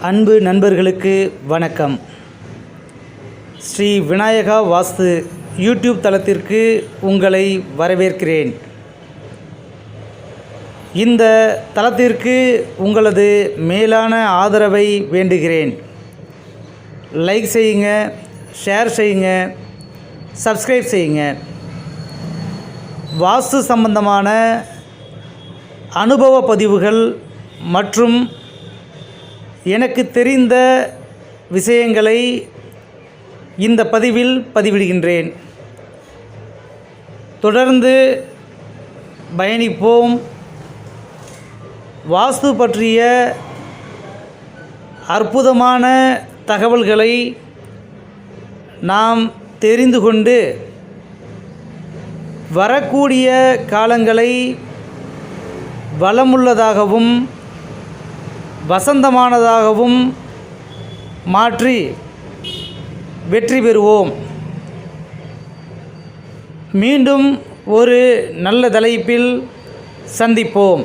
அன்பு நண்பர்களுக்கு வணக்கம். ஸ்ரீ விநாயகா வாஸ்து யூடியூப் தளத்திற்கு உங்களை வரவேற்கிறேன். இந்த தளத்திற்கு உங்களது மேலான ஆதரவை வேண்டுகிறேன். லைக் செய்யுங்க, ஷேர் செய்யுங்க, சப்ஸ்கிரைப் செய்யுங்க. வாஸ்து சம்பந்தமான அனுபவ பதிவுகள் மற்றும் எனக்கு தெரிந்த விஷயங்களை இந்த பதிவில் பதிவிடுகின்றேன். தொடர்ந்து பயணிப்போம். வாஸ்து பற்றிய அற்புதமான தகவல்களை நாம் தெரிந்து கொண்டு வரக்கூடிய காலங்களை வளமுள்ளதாகவும் வசந்தமானதாகவும் மாற்றி வெற்றி பெறுவோம். மீண்டும் ஒரு நல்ல தலைப்பில் சந்திப்போம்.